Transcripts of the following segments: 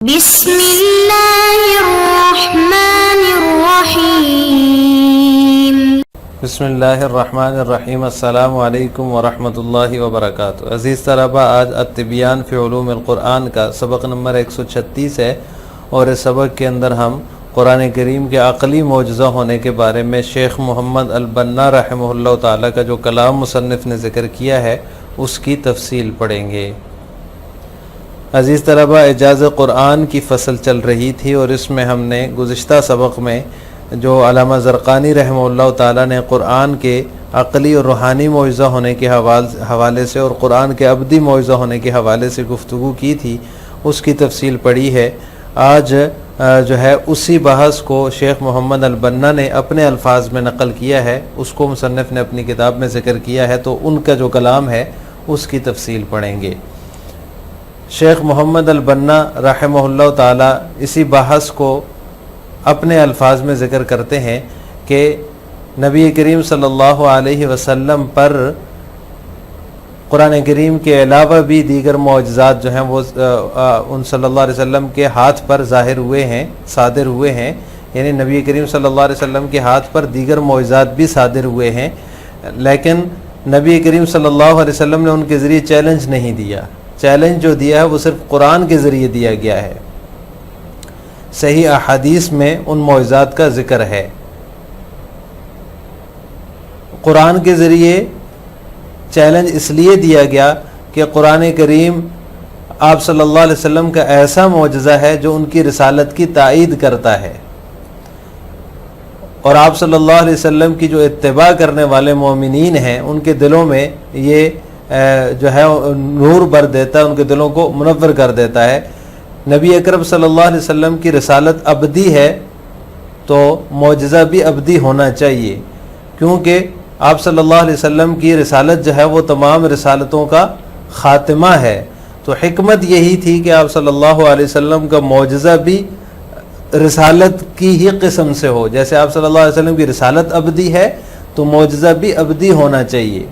بسم اللہ الرحمن الرحیم۔ بسم اللہ الرحمن الرحیم۔ السلام علیکم ورحمۃ اللہ وبرکاتہ۔ عزیز طلبہ، آج التبیان فی علوم القرآن کا سبق نمبر 136 ہے، اور اس سبق کے اندر ہم قرآن کریم کے عقلی معجزہ ہونے کے بارے میں شیخ محمد البنا رحمہ اللہ تعالیٰ کا جو کلام مصنف نے ذکر کیا ہے اس کی تفصیل پڑھیں گے۔ عزیز طلبہ، اعجاز قرآن کی فصل چل رہی تھی، اور اس میں ہم نے گزشتہ سبق میں جو علامہ زرقانی رحمہ اللہ تعالیٰ نے قرآن کے عقلی اور روحانی معجزہ ہونے کے حوالے سے اور قرآن کے ابدی معجزہ ہونے کے حوالے سے گفتگو کی تھی، اس کی تفصیل پڑھی ہے۔ آج جو ہے اسی بحث کو شیخ محمد البنا نے اپنے الفاظ میں نقل کیا ہے، اس کو مصنف نے اپنی کتاب میں ذکر کیا ہے، تو ان کا جو کلام ہے اس کی تفصیل پڑھیں گے۔ شیخ محمد البنا رحمہ اللہ تعالیٰ اسی بحث کو اپنے الفاظ میں ذکر کرتے ہیں کہ نبی کریم صلی اللہ علیہ وسلم پر قرآن کریم کے علاوہ بھی دیگر معجزات جو ہیں وہ ان صلی اللہ علیہ وسلم کے ہاتھ پر ظاہر ہوئے ہیں، صادر ہوئے ہیں، یعنی نبی کریم صلی اللہ علیہ وسلم کے ہاتھ پر دیگر معجزات بھی صادر ہوئے ہیں، لیکن نبی کریم صلی اللہ علیہ وسلم نے ان کے ذریعے چیلنج نہیں دیا۔ چیلنج جو دیا ہے وہ صرف قرآن کے ذریعے دیا گیا ہے۔ صحیح احادیث میں ان معجزات کا ذکر ہے۔ قرآن کے ذریعے چیلنج اس لیے دیا گیا کہ قرآن کریم آپ صلی اللہ علیہ وسلم کا ایسا معجزہ ہے جو ان کی رسالت کی تائید کرتا ہے، اور آپ صلی اللہ علیہ وسلم کی جو اتباع کرنے والے مومنین ہیں ان کے دلوں میں یہ جو ہے نور بھر دیتا ہے، ان کے دلوں کو منور کر دیتا ہے۔ نبی اکرم صلی اللہ علیہ وسلم کی رسالت ابدی ہے تو معجزہ بھی ابدی ہونا چاہیے، کیونکہ آپ صلی اللہ علیہ وسلم کی رسالت جو ہے وہ تمام رسالتوں کا خاتمہ ہے، تو حکمت یہی تھی کہ آپ صلی اللہ علیہ وسلم کا معجزہ بھی رسالت کی ہی قسم سے ہو۔ جیسے آپ صلی اللہ علیہ وسلم کی رسالت ابدی ہے تو معجزہ بھی ابدی ہونا چاہیے،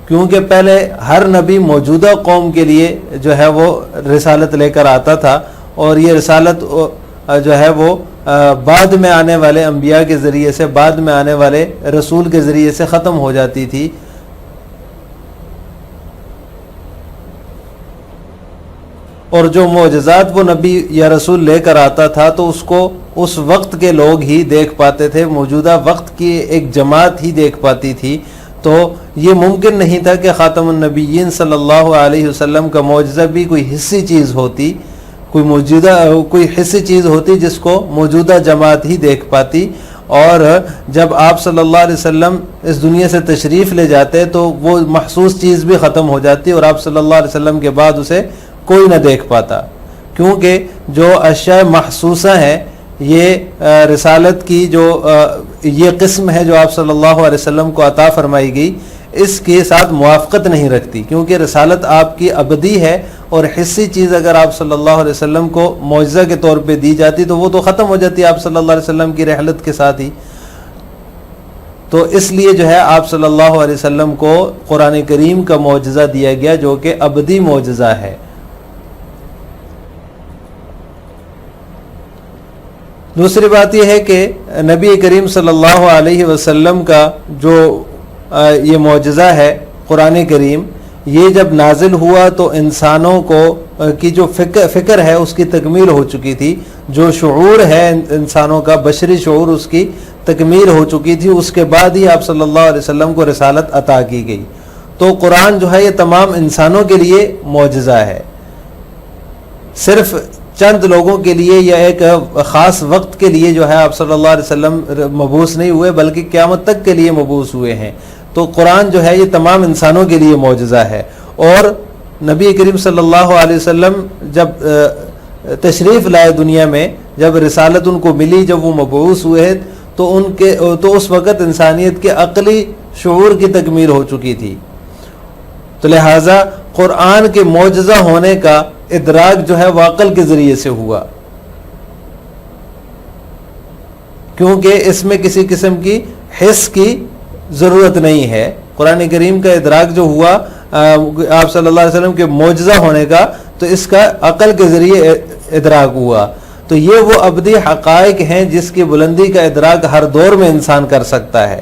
کیونکہ پہلے ہر نبی موجودہ قوم کے لیے جو ہے وہ رسالت لے کر آتا تھا، اور یہ رسالت جو ہے وہ بعد میں آنے والے انبیاء کے ذریعے سے، بعد میں آنے والے رسول کے ذریعے سے ختم ہو جاتی تھی۔ اور جو معجزات وہ نبی یا رسول لے کر آتا تھا تو اس کو اس وقت کے لوگ ہی دیکھ پاتے تھے، موجودہ وقت کی ایک جماعت ہی دیکھ پاتی تھی، تو یہ ممکن نہیں تھا کہ خاتم النبیین صلی اللہ علیہ وسلم کا معجزہ بھی کوئی حصی چیز ہوتی، کوئی حصی چیز ہوتی جس کو موجودہ جماعت ہی دیکھ پاتی، اور جب آپ صلی اللہ علیہ وسلم اس دنیا سے تشریف لے جاتے تو وہ محسوس چیز بھی ختم ہو جاتی، اور آپ صلی اللہ علیہ وسلم کے بعد اسے کوئی نہ دیکھ پاتا، کیونکہ جو اشیاء محسوسہ ہیں یہ رسالت کی جو یہ قسم ہے جو آپ صلی اللہ علیہ وسلم کو عطا فرمائی گئی، اس کے ساتھ موافقت نہیں رکھتی، کیونکہ رسالت آپ کی ابدی ہے، اور حصی چیز اگر آپ صلی اللہ علیہ وسلم کو معجزہ کے طور پہ دی جاتی تو وہ تو ختم ہو جاتی آپ صلی اللہ علیہ وسلم کی رحلت کے ساتھ ہی۔ تو اس لیے جو ہے آپ صلی اللہ علیہ وسلم کو قرآن کریم کا معجزہ دیا گیا جو کہ ابدی معجزہ ہے۔ دوسری بات یہ ہے کہ نبی کریم صلی اللہ علیہ وسلم کا جو یہ معجزہ ہے قرآن کریم، یہ جب نازل ہوا تو انسانوں کو کی جو فکر ہے اس کی تکمیل ہو چکی تھی، جو شعور ہے انسانوں کا بشری شعور اس کی تکمیل ہو چکی تھی، اس کے بعد ہی آپ صلی اللہ علیہ وسلم کو رسالت عطا کی گئی۔ تو قرآن جو ہے یہ تمام انسانوں کے لیے معجزہ ہے، صرف چند لوگوں کے لیے یا ایک خاص وقت کے لیے جو ہے آپ صلی اللہ علیہ وسلم مبعوث نہیں ہوئے، بلکہ قیامت تک کے لیے مبعوث ہوئے ہیں۔ تو قرآن جو ہے یہ تمام انسانوں کے لیے معجزہ ہے، اور نبی کریم صلی اللہ علیہ وسلم جب تشریف لائے دنیا میں، جب رسالت ان کو ملی، جب وہ مبعوث ہوئے تو اس وقت انسانیت کے عقلی شعور کی تکمیل ہو چکی تھی، تو لہٰذا قرآن کے معجزہ ہونے کا ادراک جو ہے وہ عقل کے ذریعے سے ہوا، کیونکہ اس میں کسی قسم کی حس کی ضرورت نہیں ہے۔ قرآن کریم کا ادراک جو ہوا آپ صلی اللہ علیہ وسلم کے معجزہ ہونے کا، تو اس کا عقل کے ذریعے ادراک ہوا. تو یہ وہ ابدی حقائق ہیں جس کی بلندی کا ادراک ہر دور میں انسان کر سکتا ہے.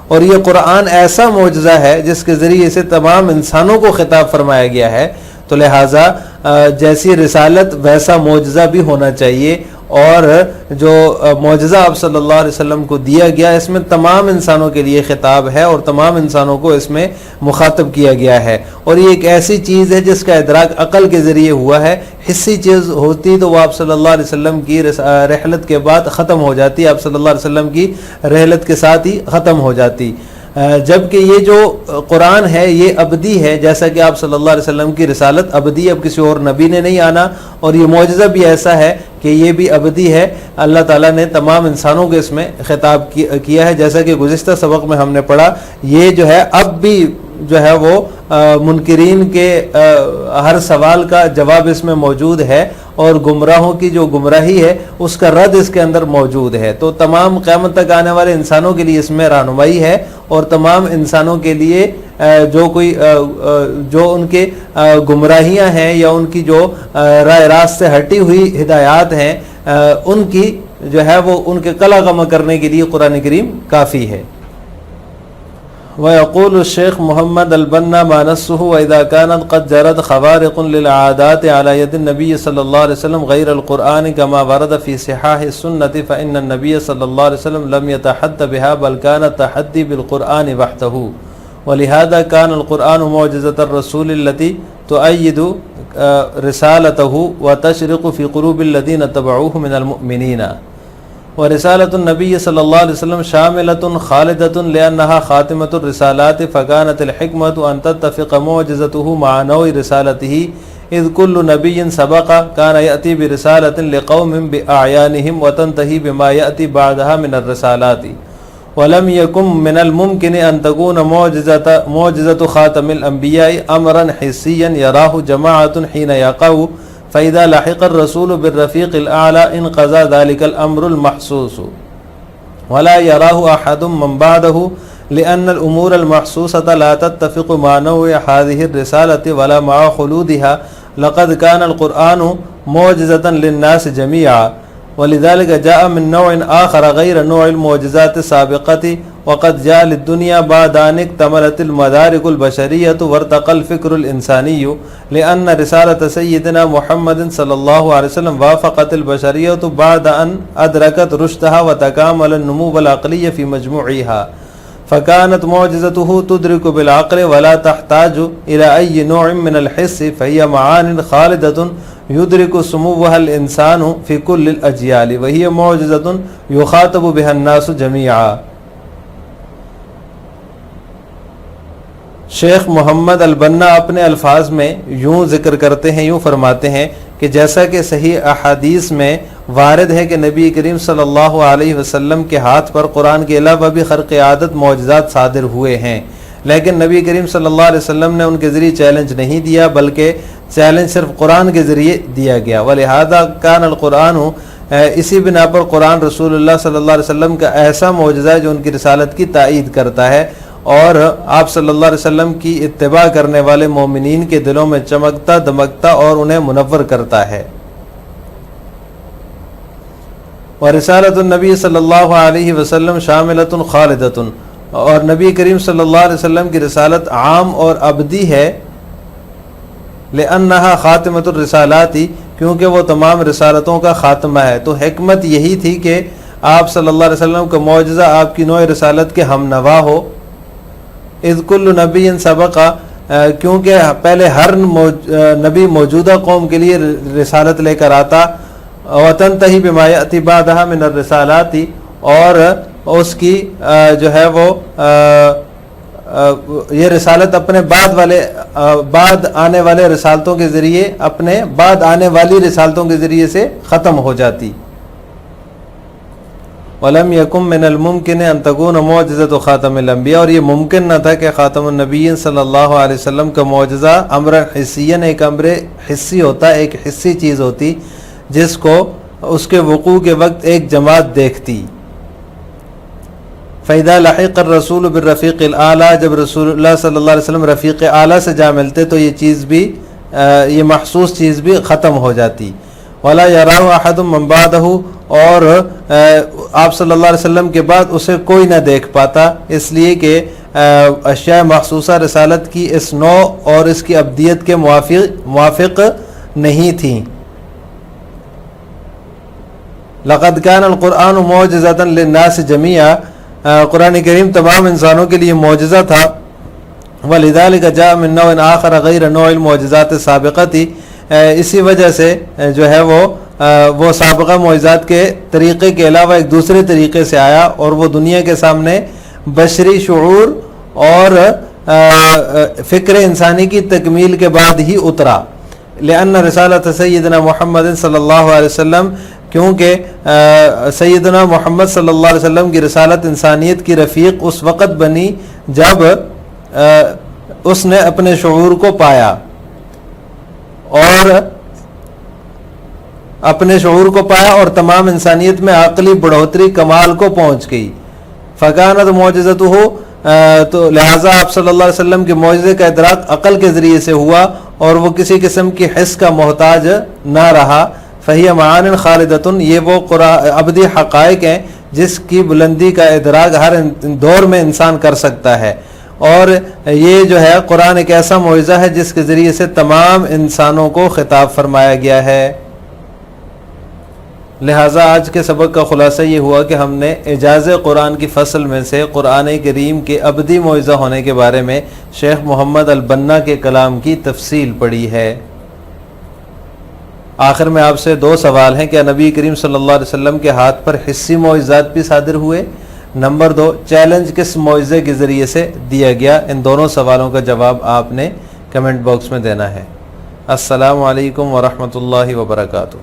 اور یہ قرآن ایسا معجزہ ہے جس کے ذریعے سے تمام انسانوں کو خطاب فرمایا گیا ہے. تو لہٰذا جیسی رسالت ویسا معجزہ بھی ہونا چاہیے. اور جو معجزہ آپ صلی اللہ علیہ وسلم کو دیا گیا اس میں تمام انسانوں کے لیے خطاب ہے اور تمام انسانوں کو اس میں مخاطب کیا گیا ہے. اور یہ ایک ایسی چیز ہے جس کا ادراک عقل کے ذریعے ہوا ہے. حصی چیز ہوتی تو وہ آپ صلی اللہ علیہ وسلم کی رحلت کے بعد ختم ہو جاتی, آپ صلی اللہ علیہ وسلم کی رحلت کے ساتھ ہی ختم ہو جاتی. جبکہ یہ جو قرآن ہے یہ ابدی ہے, جیسا کہ آپ صلی اللہ علیہ وسلم کی رسالت ابدی, اب کسی اور نبی نے نہیں آنا. اور یہ معجزہ بھی ایسا ہے کہ یہ بھی ابدی ہے. اللہ تعالیٰ نے تمام انسانوں کو اس میں خطاب کیا ہے. جیسا کہ گزشتہ سبق میں ہم نے پڑھا, یہ جو ہے اب بھی جو ہے وہ منکرین کے ہر سوال کا جواب اس میں موجود ہے, اور گمراہوں کی جو گمراہی ہے اس کا رد اس کے اندر موجود ہے. تو تمام قیامت تک آنے والے انسانوں کے لیے اس میں رہنمائی ہے, اور تمام انسانوں کے لیے جو ان کے گمراہیاں ہیں یا ان کی جو راہ راست سے ہٹی ہوئی ہدایات ہیں ان کی جو ہے وہ ان کے قلع قمع کرنے کے لیے قرآن کریم کافی ہے. ويقول الشيخ محمد البنا ما نصه وإذا كانت قد جرت خوارق للعادات على يد النبي صلى الله عليه وسلم غير القرآن كما ورد في صحاح السنة فإن النبي صلى الله عليه وسلم لم يتحدى بها بل كان التحدي بالقرآن وحده. ولهذا كان القرآن معجزة الرسول التي تؤيد رسالته وتشرق في قلوب الذين اتبعوه من المؤمنين. ورسالة النبي صلى الله عليه وسلم شاملة خالدة لأنها خاتمة الرسالات فكانت الحكمة أن تتفق معجزته مع نوع رسالته إذ كل نبي سبق كان يأتي برسالة لقوم بأعيانهم وتنتهي بما يأتي بعدها من الرسالات ولم يكن من الممكن أن تكون معجزة خاتم الأنبياء أمرا حسيا يراه جماعة حين يقع فإذا لحق الرسول بالرفيق الأعلى انقضى ذلك الأمر المحسوس ولا يراه أحد من بعده لأن الأمور المحسوسة لا تتفق مع نوع هذه الرسالة ولا مع خلودها. لقد كان القرآن معجزة للناس جميعا ولذلك جاء من نوع آخر غير نوع المعجزات السابقة وقد جاء للدنيا بعد أن اكتملت المدارك البشرية وارتقى الفكر الإنساني لأن رسالة سيدنا محمد صلى الله عليه وسلم وافقت البشرية بعد أن أدركت رشدها وتكامل النمو العقلي في مجموعها فكانت معجزته تدرك بالعقل ولا تحتاج إلى أي نوع من الحس فهي معان خالدة يدرك سموها الإنسان في كل الأجيال وهي معجزة يخاطب بها الناس جميعا. شیخ محمد البنا اپنے الفاظ میں یوں ذکر کرتے ہیں, یوں فرماتے ہیں کہ جیسا کہ صحیح احادیث میں وارد ہے کہ نبی کریم صلی اللہ علیہ وسلم کے ہاتھ پر قرآن کے علاوہ بھی خرق عادت معجزات صادر ہوئے ہیں, لیکن نبی کریم صلی اللہ علیہ وسلم نے ان کے ذریعے چیلنج نہیں دیا بلکہ چیلنج صرف قرآن کے ذریعے دیا گیا. ولہذا کان القرآن, اسی بنا پر قرآن رسول اللہ صلی اللہ علیہ وسلم کا ایسا معجزہ ہے جو ان کی رسالت کی تائید کرتا ہے اور آپ صلی اللہ علیہ وسلم کی اتباع کرنے والے مومنین کے دلوں میں چمکتا دمکتا اور انہیں منور کرتا ہے. ورسالۃ النبی صلی اللہ علیہ وسلم شاملۃ خالدۃ, اور نبی کریم صلی اللہ علیہ وسلم کی رسالت عام اور ابدی ہے. لأنها خاتمۃ الرسالات, کیونکہ وہ تمام رسالتوں کا خاتمہ ہے. تو حکمت یہی تھی کہ آپ صلی اللہ علیہ وسلم کا معجزہ آپ کی نوع رسالت کے ہم نوا ہو. اذ کل نبی سبقا, کیونکہ پہلے ہر نبی موجودہ قوم کے لیے رسالت لے کر آتا. وتنتہی بما یأتی بعدها من الرسالات, اور اس کی جو ہے وہ یہ رسالت اپنے بعد آنے والے رسالتوں کے ذریعے, اپنے بعد آنے والی رسالتوں کے ذریعے سے ختم ہو جاتی. وَلَمْ يَكُمْ مِنَ الْمُمْكِنِ أَن تَكُونَ مُعْجِزَةُ خَاتَمِ الْأَنْبِيَاء, اور یہ ممکن نہ تھا کہ خاتم النبیین صلی اللہ علیہ وسلم کا معجزہ امر حسین, ایک امر حسی ہوتا, ایک حسی چیز ہوتی جس کو اس کے وقوع کے وقت ایک جماعت دیکھتی. فَإِذَا لَحِقَ الرَّسُولُ بِالرَّفِيقِ الْأَعْلَى, جب رسول اللہ صلی اللہ علیہ وسلم رفیق اعلیٰ سے جا ملتے تو یہ چیز بھی یہ محسوس چیز بھی ختم ہو جاتی. ولا یراہ احد من بعدہ، اور آپ صلی اللہ علیہ وسلم کے بعد اسے کوئی نہ دیکھ پاتا، اس لیے کہ اشیاء محسوسہ رسالت کی اس نوع اور اس کی ابدیت کے موافق نہیں تھیں. لقد كان القرآن معجزة للناس جميعا، قرآن کریم تمام انسانوں کے لیے معجزہ تھا. ولذلك جاء من نوع آخر غیر نوع المعجزات السابقة، اسی وجہ سے جو ہے وہ سابقہ معجزات کے طریقے کے علاوہ ایک دوسرے طریقے سے آیا، اور وہ دنیا کے سامنے بشری شعور اور فکر انسانی کی تکمیل کے بعد ہی اترا. لأن رسالت سیدنا محمد صلی اللہ علیہ وسلم، کیونکہ سیدنا محمد صلی اللہ علیہ وسلم کی رسالت انسانیت کی رفیق اس وقت بنی جب اس نے اپنے شعور کو پایا، اور تمام انسانیت میں عقلی بڑھوتری کمال کو پہنچ گئی. فکانت معجزتہ، تو لہٰذا آپ صلی اللہ علیہ وسلم کے معجزے کا ادراک عقل کے ذریعے سے ہوا، اور وہ کسی قسم کی حس کا محتاج نہ رہا. فہی معان خالدۃ، یہ وہ ابدی حقائق ہیں جس کی بلندی کا ادراک ہر دور میں انسان کر سکتا ہے. اور یہ جو ہے قرآن ایک ایسا معجزہ ہے جس کے ذریعے سے تمام انسانوں کو خطاب فرمایا گیا ہے. لہٰذا آج کے سبق کا خلاصہ یہ ہوا کہ ہم نے اعجاز قرآن کی فصل میں سے قرآن کریم کے ابدی معجزہ ہونے کے بارے میں شیخ محمد البنا کے کلام کی تفصیل پڑھی ہے. آخر میں آپ سے دو سوال ہیں. کیا نبی کریم صلی اللہ علیہ وسلم کے ہاتھ پر حسی معجزات بھی صادر ہوئے؟ نمبر 2، چیلنج کس معجزے کے ذریعے سے دیا گیا؟ ان دونوں سوالوں کا جواب آپ نے کمنٹ باکس میں دینا ہے. السلام علیکم ورحمۃ اللہ وبرکاتہ.